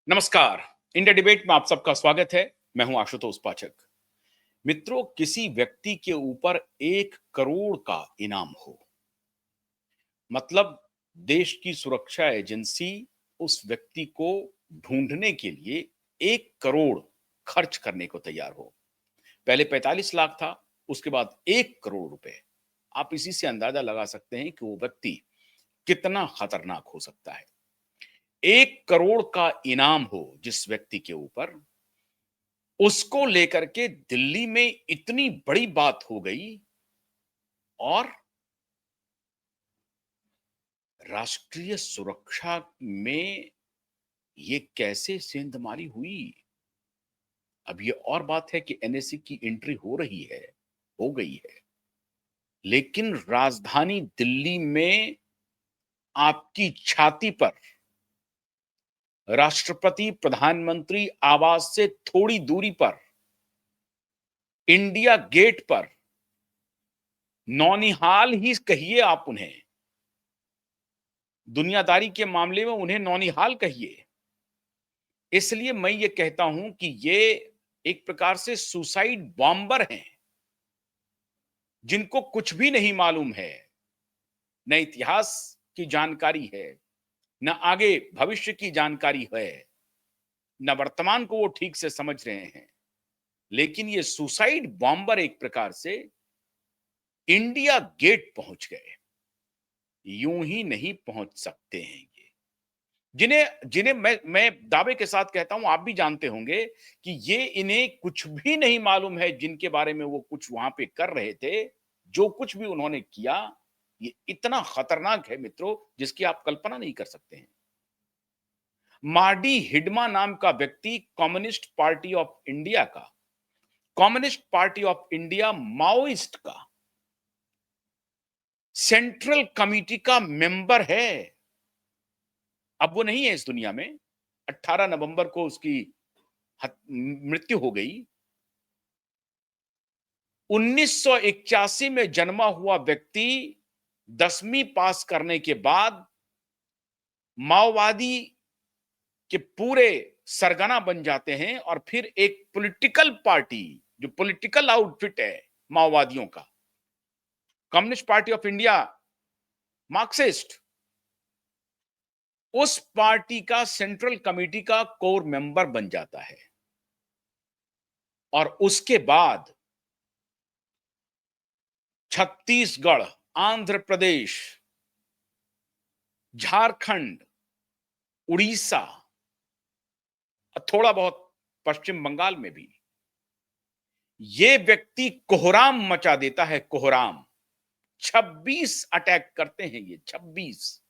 नमस्कार। India debate में आप सबका स्वागत है। मैं हूं आशुतोष पाठक। मित्रों, किसी व्यक्ति के ऊपर 1 करोड़ का इनाम हो, मतलब देश की सुरक्षा एजेंसी उस व्यक्ति को ढूंढने के लिए 1 करोड़ खर्च करने को तैयार हो। पहले 45 लाख था, उसके बाद 1 करोड़ रुपए। आप इसी से अंदाजा लगा सकते हैं कि वो व्यक्ति कितना खतरनाक हो सकता है। 1 करोड़ का इनाम हो जिस व्यक्ति के ऊपर, उसको लेकर के दिल्ली में इतनी बड़ी बात हो गई और राष्ट्रीय सुरक्षा में ये कैसे सेंधमारी हुई। अब ये और बात है कि एनएससी की एंट्री हो रही है, हो गई है, लेकिन राजधानी दिल्ली में आपकी छाती पर राष्ट्रपति प्रधानमंत्री आवास से थोड़ी दूरी पर इंडिया गेट पर नौनिहाल ही कहिए आप उन्हें, दुनियादारी के मामले में उन्हें नौनिहाल कहिए। इसलिए मैं ये कहता हूं कि ये एक प्रकार से सुसाइड बॉम्बर हैं, जिनको कुछ भी नहीं मालूम है, न इतिहास की जानकारी है, न आगे भविष्य की जानकारी है, न वर्तमान को वो ठीक से समझ रहे हैं। लेकिन ये सुसाइड बॉम्बर एक प्रकार से इंडिया गेट पहुंच गए। यूं ही नहीं पहुंच सकते हैं ये। जिन्हें जिन्हें मैं दावे के साथ कहता हूं, आप भी जानते होंगे कि ये इन्हें कुछ भी नहीं मालूम है, जिनके बारे में वो कुछ वहां पे कर रहे थे, जो कुछ भी उन्होंने किया, ये इतना खतरनाक है मित्रों, जिसकी आप कल्पना नहीं कर सकते हैं। मार्डी हिडमा नाम का व्यक्ति communist party of India Maoist का सेंट्रल कमिटी का मेंबर है। अब वो नहीं है इस दुनिया में। 18 नवंबर को उसकी मृत्यु हो गई। 1981 में जन्मा हुआ व्यक्ति 10वीं पास करने के बाद माओवादी के पूरे सरगना बन जाते हैं और फिर एक पॉलिटिकल पार्टी, जो पॉलिटिकल आउटफिट है माओवादियों का, communist party of India, Marxist, उस पार्टी का सेंट्रल कमेटी का कोर मेंबर बन जाता है। और उसके बाद छत्तीसगढ़, आंध्र प्रदेश, झारखंड, उड़ीसा, थोड़ा बहुत पश्चिम बंगाल में भी ये व्यक्ति कोहराम मचा देता है। कोहराम 26 अटैक करते हैं ये, 26।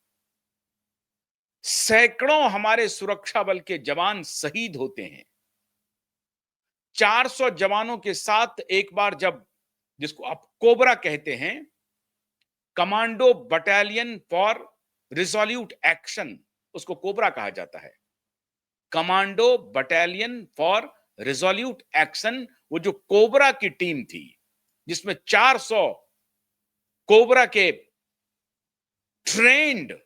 सैकड़ों हमारे सुरक्षा बल के जवान शहीद होते हैं। 400 जवानों के साथ एक बार जब, जिसको आप कोबरा कहते हैं, commando battalion for resolute action, उसको कोबरा कहा जाता है। Commando battalion for resolute action, वो जो कोबरा की टीम थी, जिसमें 400 कोबरा के ट्रेंड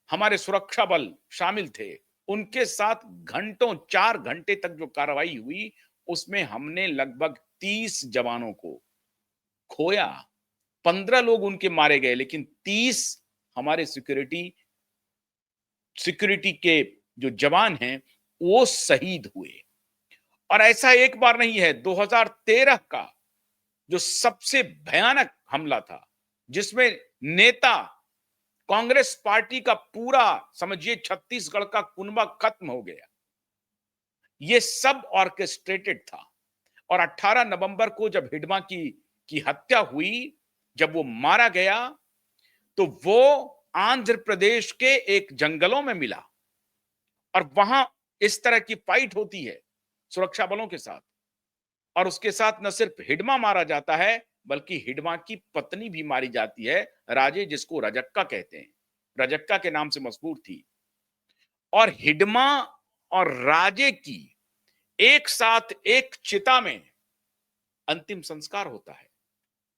हमारे सुरक्षा बल शामिल थे, उनके साथ घंटों, 4 घंटे तक जो कार्रवाई हुई, उसमें हमने लगभग 30 जवानों को खोया। 15 लोग उनके मारे गए, लेकिन 30 हमारे सिक्योरिटी के जो जवान हैं वो शहीद हुए। और ऐसा एक बार नहीं है, 2013 का जो सबसे भयानक हमला था, जिसमें नेता, कांग्रेस पार्टी का पूरा, समझिए छत्तीसगढ़ का कुनबा खत्म हो गया, ये सब ऑर्केस्ट्रेटेड था। और 18 नवंबर को जब हिडमा की हत्या हुई, जब वो मारा गया, तो वो आंध्र प्रदेश के एक जंगलों में मिला। और वहां इस तरह की फाइट होती है सुरक्षा बलों के साथ, और उसके साथ न सिर्फ हिडमा मारा जाता है, बल्कि हिडमा की पत्नी भी मारी जाती है, राजे, जिसको रजक्का कहते हैं, रजक्का के नाम से मशहूर थी। और हिडमा और राजे की एक साथ एक चिता में अंतिम संस्कार होता है,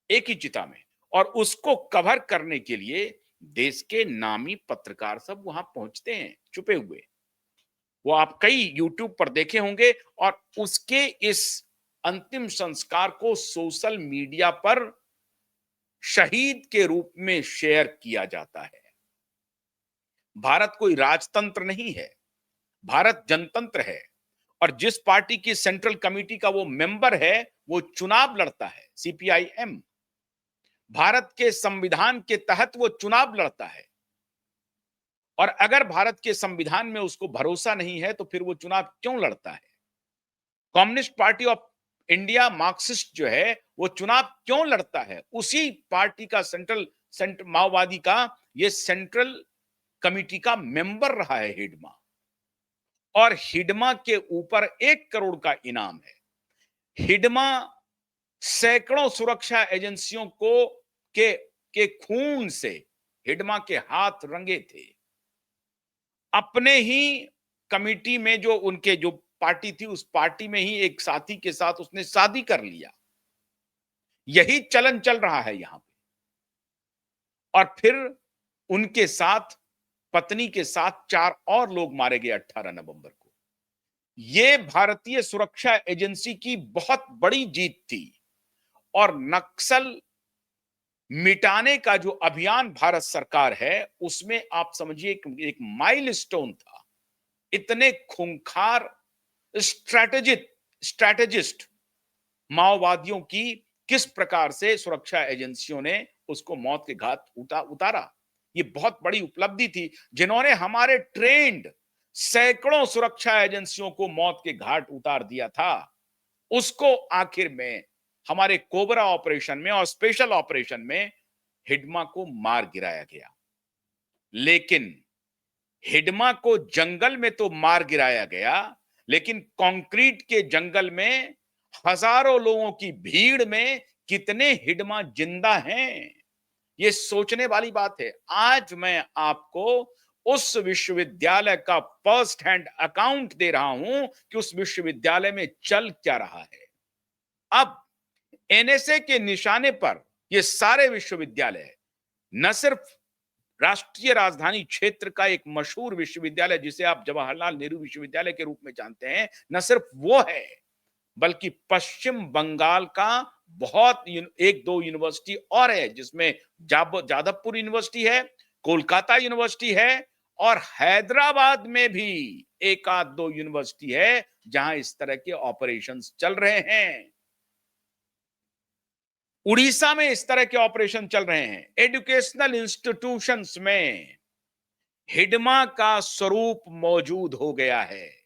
एक ही चिता में। और उसको कवर करने के लिए देश के नामी पत्रकार सब वहां पहुंचते हैं, छुपे हुए। वो आप कई यूट्यूब पर देखे होंगे और उसके इस अंतिम संस्कार को सोशल मीडिया पर शहीद के रूप में शेयर किया जाता है। भारत कोई राजतंत्र नहीं है, भारत जनतंत्र है और जिस पार्टी की सेंट्रल कमेटी का वो मेंबर है, वो चुनाव लड़ता है, सीपीआईएम। भारत के संविधान के तहत वो चुनाव लड़ता है और अगर भारत के संविधान में उसको भरोसा नहीं है, तो फिर वो चुनाव क्यों लड़ता है? Communist party of India Marxist जो है, वो चुनाव क्यों लड़ता है? उसी पार्टी का माओवादी का ये सेंट्रल कमिटी का मेंबर रहा है हिडमा और हिडमा के ऊपर 1 करोड़ का इनाम है। हिडमा सैकड़ों सुरक्षा एजेंसियों के खून से हिडमा के हाथ रंगे थे। अपने ही कमिटी में जो उनके जो पार्टी थी, उस पार्टी में ही एक साथी के साथ उसने शादी कर लिया। यही चलन चल रहा है यहां पे। और फिर उनके साथ पत्नी के साथ 4 और लोग मारे गए 18 नवंबर को। ये भारतीय सुरक्षा एजेंसी की बहुत बड़ी जीत थी और नक्सल मिटाने का जो अभियान भारत सरकार है, उसमें आप समझिए एक माइलस्टोन था। इतने खूंखार स्ट्रैटेजिस्ट माओवादियों की किस प्रकार से सुरक्षा एजेंसियों ने उसको मौत के घाट उतारा। ये बहुत बड़ी उपलब्धि थी, जिन्होंने हमारे ट्रेंड सैकड़ों सुरक्षा एजेंसियों को मौत के घाट उतार दिया था। उसको आखिर में हमारे कोबरा ऑपरेशन में और स्पेशल ऑपरेशन में हिडमा को मार गिराया गया। लेकिन हिडमा को जंगल में तो मार गिराया गया, लेकिन कंक्रीट के जंगल में हजारों लोगों की भीड़ में कितने हिडमा जिंदा हैं, ये सोचने वाली बात है। आज मैं आपको उस विश्वविद्यालय का फर्स्ट हैंड अकाउंट दे रहा हूं कि उस विश्वविद्यालय में चल क्या रहा है। अब एनएसए के निशाने पर ये सारे विश्वविद्यालय, न सिर्फ राष्ट्रीय राजधानी क्षेत्र का एक मशहूर विश्वविद्यालय जिसे आप जवाहरलाल नेहरू विश्वविद्यालय के रूप में जानते हैं, न सिर्फ वो है, बल्कि पश्चिम बंगाल का बहुत 1-2 यूनिवर्सिटी और है, जिसमें जादवपुर यूनिवर्सिटी है, कोलकाता यूनिवर्सिटी है और हैदराबाद में भी 1 आध 2 यूनिवर्सिटी है, जहां इस तरह के ऑपरेशंस चल रहे हैं। उड़ीसा में इस तरह के ऑपरेशन चल रहे हैं। एजुकेशनल इंस्टीट्यूशंस में हिडमा का स्वरूप मौजूद हो गया है।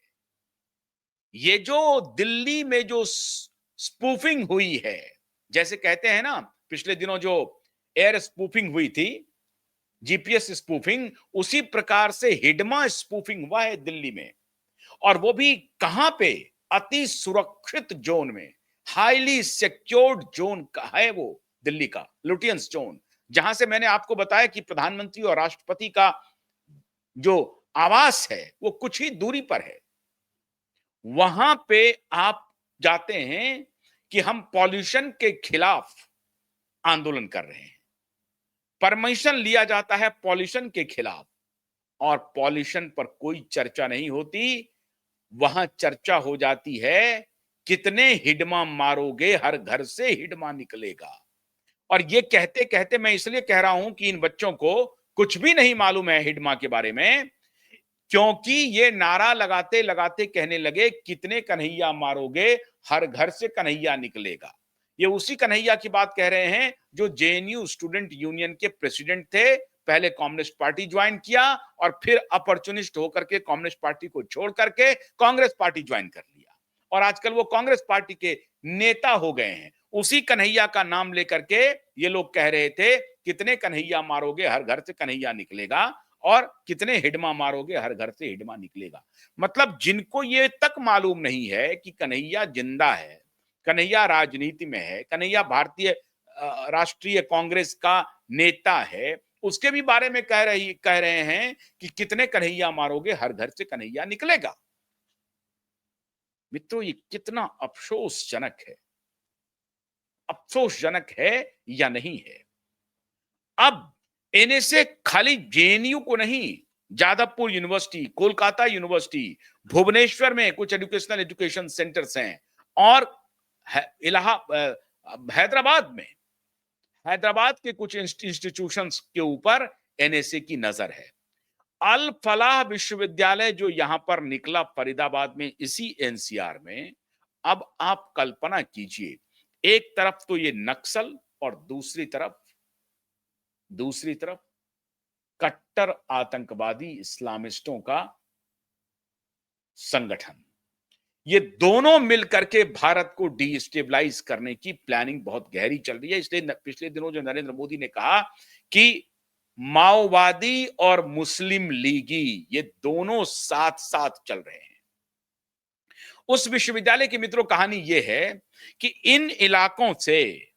ये जो दिल्ली में जो स्पूफिंग हुई है, जैसे कहते हैं ना, पिछले दिनों जो एयर स्पूफिंग हुई थी, जीपीएस स्पूफिंग, उसी प्रकार से हिडमा स्पूफिंग हुआ है दिल्ली में। और वो भी कहां पे? अति सुरक्षित जोन में, हाईली सिक्योर्ड जोन का है वो, दिल्ली का लुटियंस जोन, जहां से मैंने आपको बताया कि प्रधानमंत्री और राष्ट्रपति का जो आवास है वो कुछ ही दूरी पर है। वहां पे आप जाते हैं कि हम पॉल्यूशन के खिलाफ आंदोलन कर रहे हैं, परमिशन लिया जाता है पॉल्यूशन के खिलाफ और पॉल्यूशन पर कोई चर्चा नहीं होती। वहां चर्चा हो जाती है कितने हिडमा मारोगे, हर घर से हिडमा निकलेगा। और ये कहते कहते मैं इसलिए कह रहा हूं कि इन बच्चों को कुछ भी नहीं मालूम है हिडमा के बारे में, क्योंकि ये नारा लगाते लगाते कहने लगे कितने कन्हैया मारोगे, हर घर से कन्हैया निकलेगा। ये उसी कन्हैया की बात कह रहे हैं जो जेएनयू स्टूडेंट यूनियन के प्रेसिडेंट थे, पहले कम्युनिस्ट पार्टी ज्वाइन किया और फिर अपॉर्चुनिस्ट होकर के कम्युनिस्ट पार्टी को छोड़ करके कांग्रेस पार्टी ज्वाइन कर लिया और आजकल वो कांग्रेस पार्टी के नेता हो गए हैं। उसी कन्हैया का नाम लेकर के ये लोग कह रहे थे कितने कन्हैया मारोगे, हर घर से कन्हैया निकलेगा और कितने हिडमा मारोगे, हर घर से हिडमा निकलेगा। मतलब जिनको ये तक मालूम नहीं है कि कन्हैया जिंदा है, कन्हैया राजनीति में है, कन्हैया भारतीय राष्ट्रीय कांग्रेस का नेता है, उसके भी बारे में कह रहे हैं कि कितने कन्हैया मारोगे, हर घर से कन्हैया निकलेगा। मित्रों, ये कितना अफसोसजनक है, अफसोसजनक है या नहीं है? अब एनएसए खाली जेएनयू को नहीं, जादवपुर यूनिवर्सिटी, कोलकाता यूनिवर्सिटी, भुवनेश्वर में कुछ एजुकेशन सेंटर्स हैं, और हैदराबाद में, हैदराबाद के कुछ इंस्टीट्यूशंस के ऊपर एनएसए की नजर है। अल फलाह विश्वविद्यालय जो यहां पर निकला फरीदाबाद में, इसी एनसीआर में, अब आप कल्पना कीजिए, एक तरफ तो ये नक्सल और दूसरी तरफ कट्टर आतंकवादी इस्लामिस्टों का संगठन। ये दोनों मिलकर के भारत को डिस्टेबलाइज करने की प्लानिंग बहुत गहरी चल रही है। इसलिए पिछले दिनों जो नरेंद्र मोदी ने कहा कि माओवादी और मुस्लिम लीगी ये दोनों साथ साथ चल रहे हैं। उस विश्वविद्यालय की मित्रों कहानी यह है कि इन इलाकों से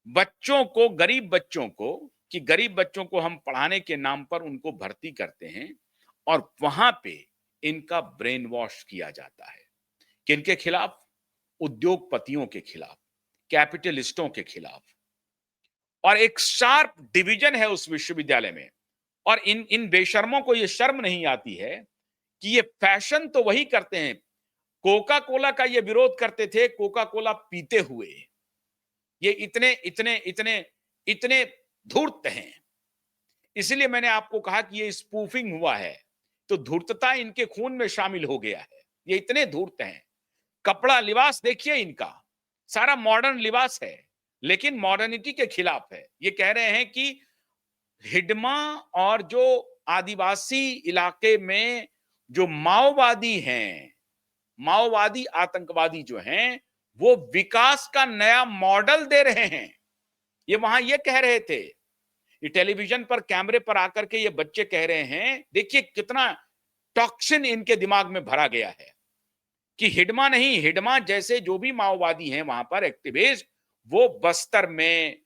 बच्चों को, गरीब बच्चों को हम पढ़ाने के नाम पर उनको भर्ती करते हैं, और वहां पे इनका ब्रेन वॉश किया जाता है। किनके खिलाफ? उद्योगपतियों के खिलाफ, कैपिटलिस्टों के खिलाफ। और एक शार्प डिवीजन है उस विश्वविद्यालय में, और इन बेशर्मों को यह शर्म नहीं आती है कि ये फैशन तो वही करते हैं। कोका कोला का ये विरोध करते थे, कोका कोला पीते हुए। ये इतने इतने इतने इतने धूर्त हैं। इसलिए मैंने आपको कहा कि ये स्पूफिंग हुआ है, तो धूर्तता इनके खून में शामिल हो गया है। ये इतने धूर्त हैं। कपड़ा लिबास देखिए इनका, सारा मॉडर्न लिबास है, लेकिन मॉडर्निटी के खिलाफ है। ये कह रहे हैं कि हिडमा और जो आदिवासी इलाके में जो माओवादी हैं, माओवादी आतंकवादी जो हैं, वो विकास का नया मॉडल दे रहे हैं। ये वहां ये कह रहे थे, ये टेलीविजन पर कैमरे पर आकर के ये बच्चे कह रहे हैं, देखिए कितना टॉक्सिन इनके दिमाग में भरा गया है कि हिडमा नहीं, हिडमा जैसे जो भी माओवादी हैं वहां पर एक्टिविस्ट, वो बस्तर में,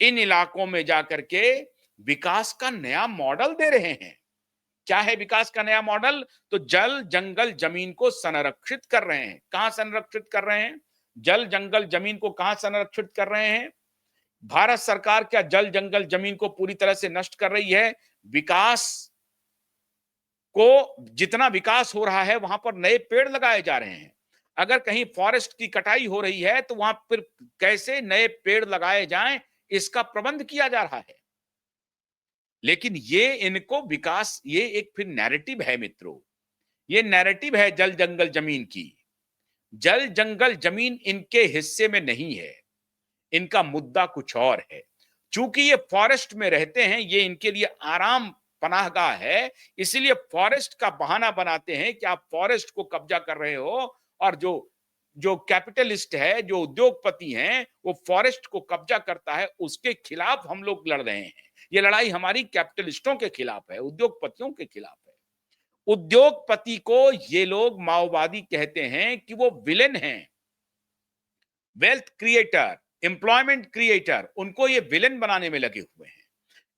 इन इलाकों में जाकर के विकास का नया मॉडल दे रहे हैं। क्या है विकास का नया मॉडल? तो जल जंगल जमीन को संरक्षित कर रहे हैं। कहां संरक्षित कर रहे हैं? जल जंगल जमीन को कहां संरक्षित कर रहे हैं? भारत सरकार क्या जल जंगल जमीन को पूरी तरह से नष्ट कर रही है? विकास को, जितना विकास हो रहा है वहां पर नए पेड़ लगाए जा रहे हैं। अगर कहीं फॉरेस्ट की कटाई हो रही है तो वहां फिर कैसे नए पेड़ लगाए जाएं, इसका प्रबंध किया जा रहा है। लेकिन ये इनको विकास, ये एक फिर नैरेटिव है मित्रों, ये नैरेटिव है जल जंगल जमीन की। जल जंगल जमीन इनके हिस्से में नहीं है, इनका मुद्दा कुछ और है। चूंकि ये फॉरेस्ट में रहते हैं, ये इनके लिए आराम पनाहगाह है, इसलिए फॉरेस्ट का बहाना बनाते हैं कि आप फॉरेस्ट को कब्जा कर रहे हो, और जो जो कैपिटलिस्ट है, जो उद्योगपति हैं, वो फॉरेस्ट को कब्जा करता है, उसके खिलाफ हम लोग लड़ रहे हैं। ये लड़ाई हमारी कैपिटलिस्टों के खिलाफ है, उद्योगपतियों के खिलाफ है। उद्योगपति को ये लोग माओवादी कहते हैं कि वो विलेन हैं, वेल्थ क्रिएटर, एम्प्लॉयमेंट क्रिएटर, उनको ये विलेन बनाने में लगे हुए हैं।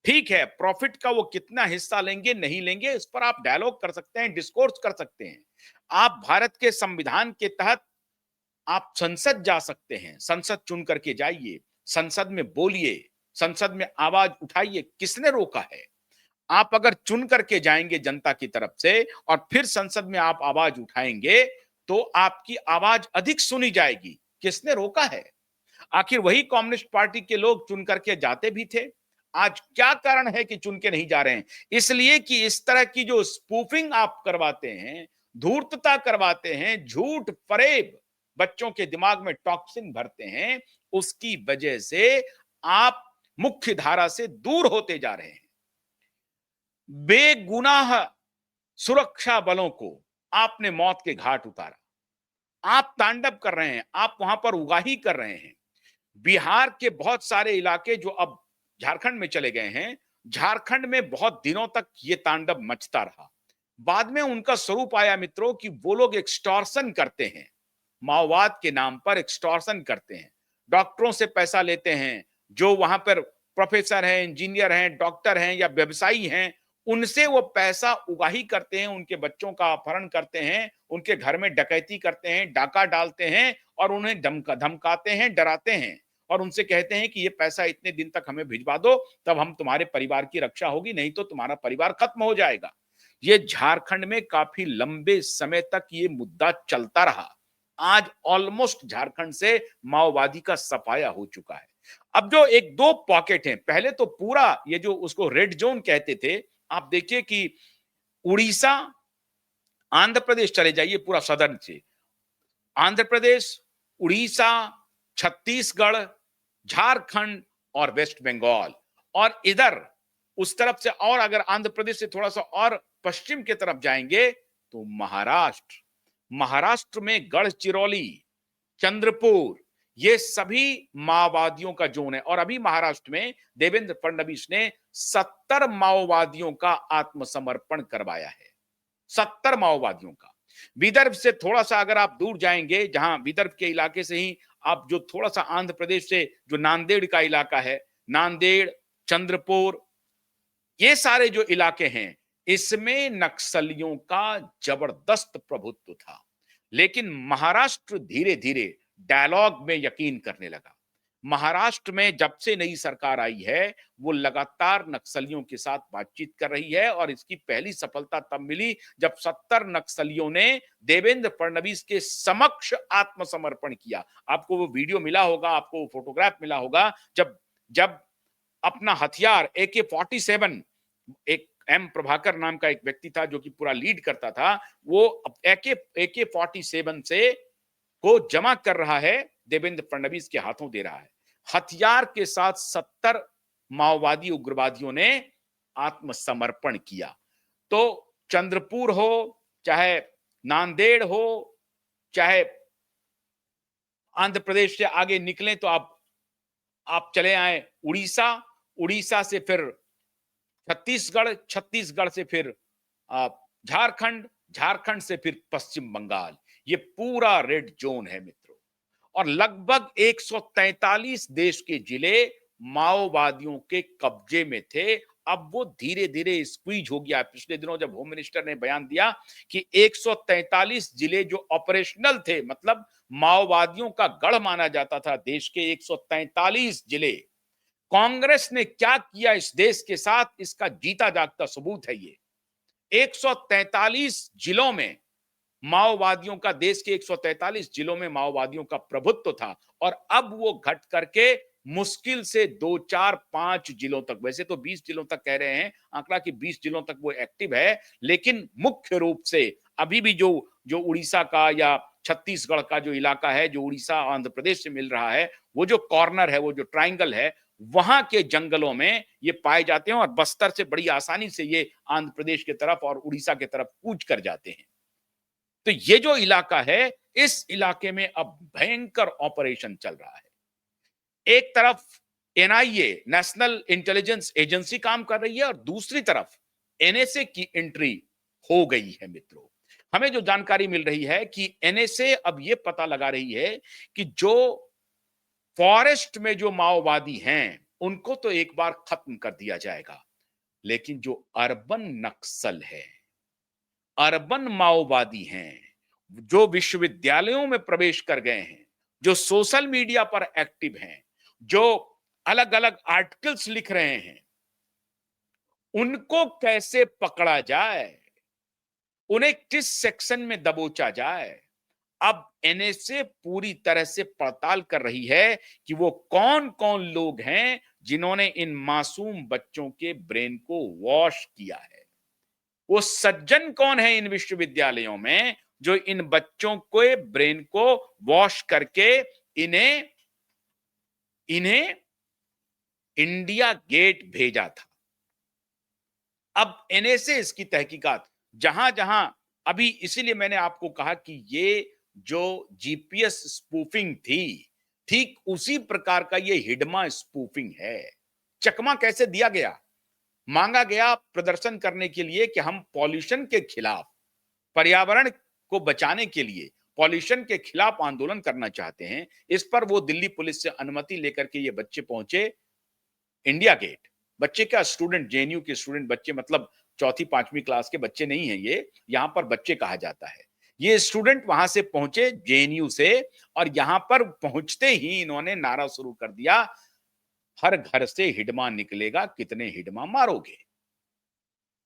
ठीक है, प्रॉफिट का वो कितना हिस्सा लेंगे नहीं लेंगे, इस पर आप डायलॉग कर सकते हैं, डिस्कोर्स कर सकते हैं। आप भारत के संविधान के तहत आप संसद जा सकते हैं, संसद चुन करके जाइए, संसद में बोलिए, संसद में आवाज उठाइए, किसने रोका है? आप अगर चुन करके जाएंगे जनता की तरफ से और फिर संसद में आप आवाज उठाएंगे, तो आपकी आवाज अधिक सुनी जाएगी। किसने रोका है? आखिर वही कम्युनिस्ट पार्टी के लोग चुन करके जाते भी थे। आज क्या कारण है कि चुन के नहीं जा रहे हैं? इसलिए कि इस तरह की जो स्पूफिंग आप करवाते हैं, धूर्तता करवाते हैं, झूठ फरेब बच्चों के दिमाग में टॉक्सिन भरते हैं, उसकी वजह से आप मुख्य धारा से दूर होते जा रहे हैं। बेगुनाह सुरक्षा बलों को आपने मौत के घाट उतारा। आप तांडव कर रहे हैं, आप वहां पर उगाही कर रहे हैं। बिहार के बहुत सारे इलाके जो अब झारखंड में चले गए हैं, झारखंड में बहुत दिनों तक ये तांडव मचता रहा। बाद में उनका स्वरूप आया मित्रों कि वो लोग एक्सटॉर्शन करते हैं, माओवाद के नाम पर एक्सटॉर्शन करते हैं, डॉक्टरों से पैसा लेते हैं, जो वहां पर प्रोफेसर हैं, इंजीनियर हैं, डॉक्टर हैं या व्यवसायी हैं, उनसे वो पैसा उगाही करते हैं, उनके बच्चों का अपहरण करते हैं, उनके घर में डकैती करते हैं, डाका डालते हैं और उन्हें धमकाते हैं, डराते हैं, और उनसे कहते हैं कि ये पैसा इतने दिन तक हमें भिजवा दो, तब हम तुम्हारे परिवार की रक्षा होगी, नहीं तो तुम्हारा परिवार खत्म हो जाएगा। ये झारखंड में काफी लंबे समय तक ये मुद्दा चलता रहा। आज ऑलमोस्ट झारखंड से माओवादी का सफाया हो चुका है। अब जो एक दो पॉकेट हैं, पहले तो पूरा ये जो उसको रेड जोन कहते थे, आप देखिए कि उड़ीसा, आंध्र प्रदेश चले जाइए पूरा सदर्न से, आंध्र प्रदेश, उड़ीसा, छत्तीसगढ़, झारखंड और वेस्ट बंगाल, और इधर उस तरफ से, और अगर आंध्र प्रदेश से थोड़ा सा और पश्चिम की तरफ जाएंगे तो महाराष्ट्र, महाराष्ट्र में गढ़चिरौली, चंद्रपुर, ये सभी माओवादियों का जोन है। और अभी महाराष्ट्र में देवेंद्र फडणवीस ने 70 माओवादियों का आत्मसमर्पण करवाया है, 70 माओवादियों का। विदर्भ से थोड़ा सा अगर आप दूर जाएंगे, जहां विदर्भ के इलाके से ही आप जो थोड़ा सा आंध्र प्रदेश से जो नांदेड़ का इलाका है, नांदेड़, चंद्रपुर, ये सारे जो इलाके हैं, इसमें नक्सलियों का जबरदस्त प्रभुत्व था। लेकिन महाराष्ट्र धीरे धीरे डायलॉग में यकीन करने लगा। महाराष्ट्र में जब से नई सरकार आई है, वो लगातार नक्सलियों के साथ बातचीत कर रही है, और इसकी पहली सफलता तब मिली जब 70 नक्सलियों ने देवेंद्र फडणवीस के समक्ष आत्मसमर्पण किया। आपको वो वीडियो मिला होगा, आपको वो फोटोग्राफ मिला होगा, जब जब अपना हथियार AK-47, एक एम प्रभाकर नाम का एक व्यक्ति था जो कि पूरा लीड करता था, वो AK-47 से को जमा कर रहा है, देवेंद्र फडणवीस के हाथों दे रहा है। हथियार के साथ 70 माओवादी उग्रवादियों ने आत्मसमर्पण किया। तो चंद्रपुर हो, चाहे नांदेड़ हो, चाहे आंध्र प्रदेश से आगे निकलें तो आप चले आए उड़ीसा, उड़ीसा से फिर छत्तीसगढ़, छत्तीसगढ़ से फिर झारखंड, झारखंड से फिर पश्चिम बंगाल, ये पूरा रेड जोन है मित्रों। और लगभग 143 देश के जिले माओवादियों के कब्जे में थे। अब वो धीरे धीरे स्क्वीज हो गया। पिछले दिनों जब होम मिनिस्टर ने बयान दिया कि 143 जिले जो ऑपरेशनल थे, मतलब माओवादियों का गढ़ माना जाता था, देश के 143 जिले, कांग्रेस ने क्या किया इस देश के साथ, इसका जीता जागता सबूत है ये। 143 जिलों में माओवादियों का, देश के 143 जिलों में माओवादियों का प्रभुत्व था, और अब वो घट करके मुश्किल से 2, 4, 5 जिलों तक, वैसे तो 20 जिलों तक कह रहे हैं आंकड़ा कि 20 जिलों तक वो एक्टिव है, लेकिन मुख्य रूप से अभी भी जो जो उड़ीसा का या छत्तीसगढ़ का जो इलाका है, जो उड़ीसा आंध्र प्रदेश से मिल रहा है, वो जो कॉर्नर है, वो जो ट्राइंगल है, वहां के जंगलों में ये पाए जाते हैं, और बस्तर से बड़ी आसानी से ये आंध्र प्रदेश की तरफ और उड़ीसा की तरफ कूच कर जाते हैं। तो ये जो इलाका है, इस इलाके में अब भयंकर ऑपरेशन चल रहा है। एक तरफ NIA, नेशनल इंटेलिजेंस एजेंसी काम कर रही है, और दूसरी तरफ NSA की एंट्री हो गई है मित्रों। हमें जो जानकारी मिल रही है कि NSA अब ये पता लगा रही है कि जो फॉरेस्ट में जो माओवादी हैं, उनको तो एक बार खत्म कर दिया जाएगा, लेकिन जो अर्बन नक्सल है, अर्बन माओवादी हैं, जो विश्वविद्यालयों में प्रवेश कर गए हैं, जो सोशल मीडिया पर एक्टिव हैं, जो अलग अलग आर्टिकल्स लिख रहे हैं, उनको कैसे पकड़ा जाए, उन्हें किस सेक्शन में दबोचा जाए। अब NSA पूरी तरह से पड़ताल कर रही है कि वो कौन कौन लोग हैं जिन्होंने इन मासूम बच्चों के ब्रेन को वॉश किया है। वो सज्जन कौन है इन विश्वविद्यालयों में जो इन बच्चों के ब्रेन को वॉश करके इन्हें इन्हें इंडिया गेट भेजा था। अब NSA इसकी तहकीकात जहां जहां, अभी इसीलिए मैंने आपको कहा कि ये जो GPS स्पूफिंग थी, ठीक उसी प्रकार का ये हिडमा स्पूफिंग है। चकमा कैसे दिया गया? मांगा गया प्रदर्शन करने के लिए कि हम पॉल्यूशन के खिलाफ, पर्यावरण को बचाने के लिए पॉल्यूशन के खिलाफ आंदोलन करना चाहते हैं। इस पर वो दिल्ली पुलिस से अनुमति लेकर के ये बच्चे पहुंचे इंडिया गेट। बच्चे क्या, स्टूडेंट, JNU के स्टूडेंट बच्चे, मतलब चौथी 5वीं क्लास के बच्चे नहीं हैं ये, यहां पर बच्चे कहा जाता है। ये स्टूडेंट वहां से पहुंचे जेएनयू से, और यहां पर पहुंचते ही इन्होंने नारा शुरू कर दिया, हर घर से हिडमा निकलेगा, कितने हिडमा मारोगे,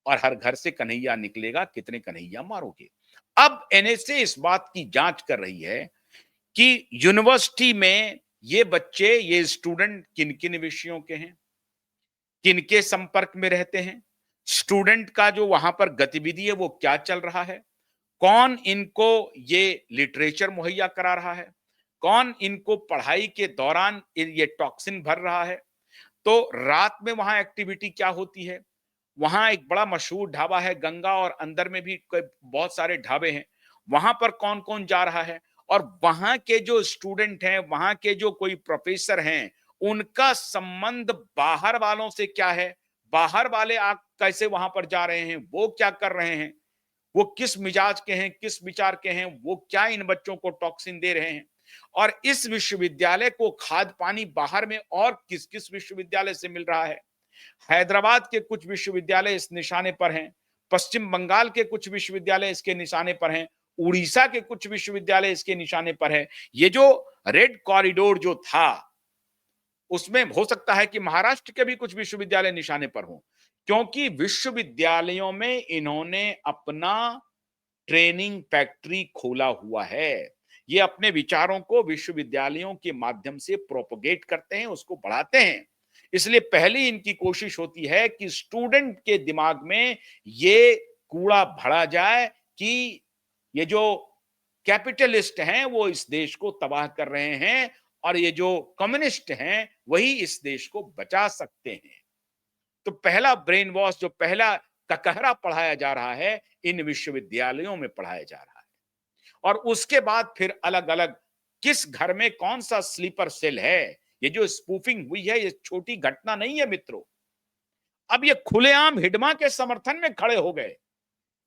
और हर घर से कन्हैया निकलेगा, कितने कन्हैया मारोगे। अब एनएसए इस बात की जांच कर रही है कि यूनिवर्सिटी में ये बच्चे, ये स्टूडेंट किन किन विषयों के हैं, किनके संपर्क में रहते हैं, स्टूडेंट का जो वहां पर गतिविधि है वो क्या चल रहा है, कौन इनको ये लिटरेचर मुहैया करा रहा है, कौन इनको पढ़ाई के दौरान ये टॉक्सिन भर रहा है। तो रात में वहां एक्टिविटी क्या होती है, वहां एक बड़ा मशहूर ढाबा है गंगा, और अंदर में भी बहुत सारे ढाबे हैं, वहां पर कौन कौन जा रहा है, और वहां के जो स्टूडेंट हैं, वहां के जो कोई प्रोफेसर हैं, उनका संबंध बाहर वालों से क्या है, बाहर वाले आप कैसे वहां पर जा रहे हैं, वो क्या कर रहे हैं, वो किस मिजाज के हैं, किस विचार के हैं, वो क्या इन बच्चों को टॉक्सिन दे रहे हैं। और इस विश्वविद्यालय को खाद पानी बाहर में और किस किस विश्वविद्यालय से मिल रहा है। हैदराबाद के कुछ विश्वविद्यालय इस निशाने पर हैं, पश्चिम बंगाल के कुछ विश्वविद्यालय इसके निशाने पर हैं, उड़ीसा के कुछ विश्वविद्यालय इसके निशाने पर है। ये जो रेड कॉरिडोर जो था, उसमें हो सकता है कि महाराष्ट्र के भी कुछ विश्वविद्यालय निशाने पर हों, क्योंकि विश्वविद्यालयों में इन्होंने अपना ट्रेनिंग फैक्ट्री खोला हुआ है। ये अपने विचारों को विश्वविद्यालयों के माध्यम से प्रोपोगेट करते हैं, उसको बढ़ाते हैं। इसलिए पहली इनकी कोशिश होती है कि स्टूडेंट के दिमाग में ये कूड़ा भरा जाए कि ये जो कैपिटलिस्ट हैं वो इस देश को तबाह कर रहे हैं, और ये जो कम्युनिस्ट हैं वही इस देश को बचा सकते हैं। तो पहला ब्रेन वॉश, जो पहला ककहरा पढ़ाया जा रहा है, इन विश्वविद्यालयों में पढ़ाया जा रहा है। और उसके बाद फिर अलग अलग किस घर में कौन सा स्लीपर सेल है। ये जो स्पूफिंग हुई है, ये छोटी घटना नहीं है मित्रों। अब ये खुलेआम हिडमा के समर्थन में खड़े हो गए।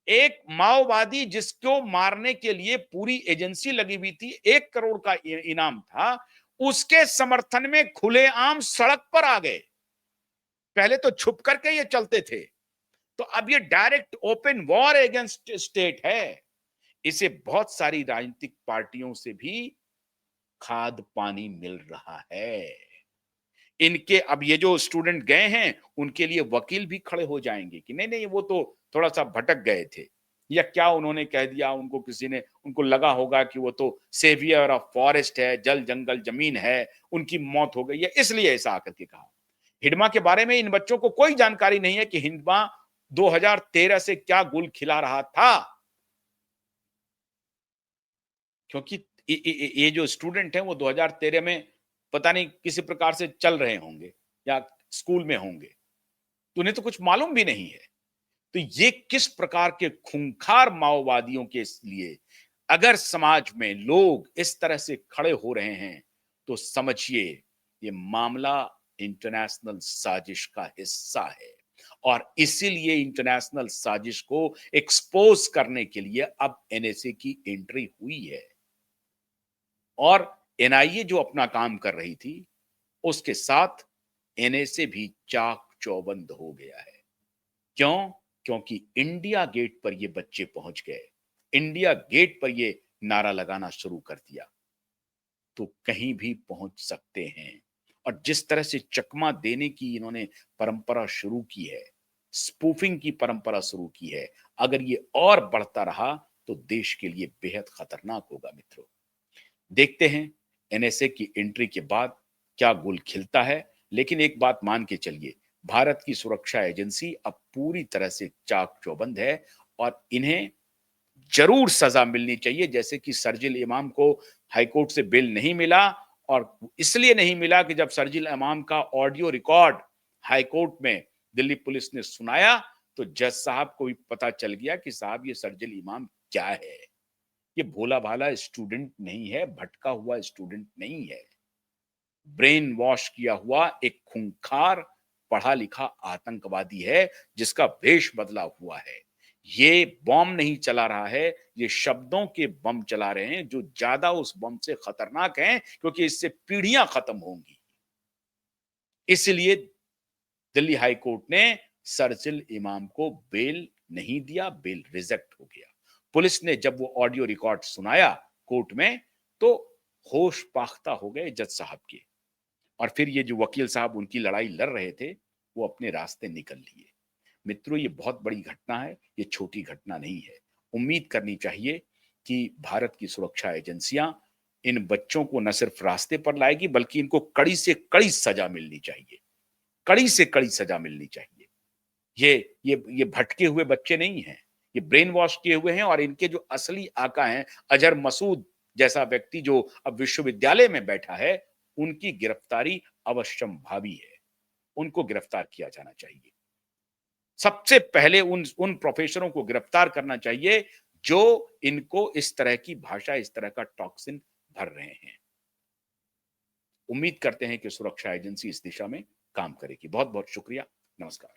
एक माओवादी जिसको मारने के लिए पूरी एजेंसी लगी हुई थी, 1 करोड़ का इनाम था, उसके समर्थन में खुलेआम सड़क पर आ गए। पहले तो छुप करके ये चलते थे, तो अब ये direct open war against state है। इसे बहुत सारी राजनीतिक पार्टियों से भी खाद पानी मिल रहा है। इनके अब ये जो स्टूडेंट गए हैं, उनके लिए वकील भी खड़े हो जाएंगे कि नहीं नहीं, वो तो थोड़ा सा भटक गए थे, या क्या उन्होंने कह दिया, उनको किसी ने, उनको लगा होगा कि वो तो सेवियर ऑफ फॉरेस्ट है, जल जंगल जमीन है, उनकी मौत हो गई है, इसलिए ऐसा आकर के कहा। हिडमा के बारे में इन बच्चों को कोई जानकारी नहीं है कि हिडमा 2013 से क्या गुल खिला रहा था, क्योंकि ये जो स्टूडेंट हैं वो 2013 में पता नहीं किसी प्रकार से चल रहे होंगे या स्कूल में होंगे, तो उन्हें तो कुछ मालूम भी नहीं है। तो ये किस प्रकार के खूंखार माओवादियों के लिए अगर समाज में लोग इस तरह से खड़े हो रहे हैं, तो समझिए ये मामला इंटरनेशनल साजिश का हिस्सा है, और इसीलिए इंटरनेशनल साजिश को एक्सपोज करने के लिए अब एनएसए की एंट्री हुई है। और एनआईए जो अपना काम कर रही थी, उसके साथ एनएसए भी चाक चौबंद हो गया है। क्यों? क्योंकि इंडिया गेट पर ये बच्चे पहुंच गए, इंडिया गेट पर ये नारा लगाना शुरू कर दिया, तो कहीं भी पहुंच सकते हैं। और जिस तरह से चकमा देने की इन्होंने परंपरा शुरू की है, स्पूफिंग की परंपरा शुरू की है, अगर ये और बढ़ता रहा तो देश के लिए बेहद खतरनाक होगा मित्रों। देखते हैं एनएसए की एंट्री के बाद क्या गुल खिलता है। लेकिन एक बात मान के चलिए, भारत की सुरक्षा एजेंसी अब पूरी तरह से चाक चौबंद है, और इन्हें जरूर सजा मिलनी चाहिए। जैसे कि शरजील इमाम को हाईकोर्ट से बेल नहीं मिला, और इसलिए नहीं मिला कि जब शरजील इमाम का ऑडियो रिकॉर्ड हाईकोर्ट में दिल्ली पुलिस ने सुनाया, तो जज साहब को भी पता चल गया कि साहब ये शरजील इमाम क्या है, ये भोला भाला स्टूडेंट नहीं है, भटका हुआ स्टूडेंट नहीं है, ब्रेन वॉश किया हुआ एक खूंखार पढ़ा लिखा आतंकवादी है, जिसका वेश बदला हुआ है। ये बम नहीं चला रहा है, ये शब्दों के बम चला रहे हैं, जो ज्यादा उस बम से खतरनाक हैं, क्योंकि इससे पीढ़ियां खत्म होंगी। इसलिए दिल्ली हाई कोर्ट ने शरजील इमाम को बेल नहीं दिया, बेल रिजेक्ट हो गया। पुलिस ने जब वो ऑडियो रिकॉर्ड सुनाया कोर्ट में, तो होश पाख्ता हो गए जज साहब के। और फिर ये जो वकील साहब उनकी लड़ाई लड़ रहे थे, वो अपने रास्ते निकल लिए। मित्रों, ये बहुत बड़ी घटना है, ये छोटी घटना नहीं है। उम्मीद करनी चाहिए कि भारत की सुरक्षा एजेंसियां इन बच्चों को न सिर्फ रास्ते पर लाएगी, बल्कि इनको कड़ी से कड़ी सजा मिलनी चाहिए। कड़ी से कड़ी सजा मिलनी चाहिए। ये भटके हुए बच्चे नहीं हैं, ये ब्रेन वॉश किए हुए हैं, और इनके जो असली आका हैं, अजहर मसूद जैसा व्यक्ति जो अब विश्वविद्यालय में बैठा है, उनकी गिरफ्तारी अवश्यंभावी है। उनको गिरफ्तार किया जाना चाहिए। सबसे पहले उन प्रोफेसरों को गिरफ्तार करना चाहिए जो इनको इस तरह की भाषा, इस तरह का टॉक्सिन भर रहे हैं। उम्मीद करते हैं कि सुरक्षा एजेंसी इस दिशा में काम करेगी। बहुत बहुत शुक्रिया। नमस्कार।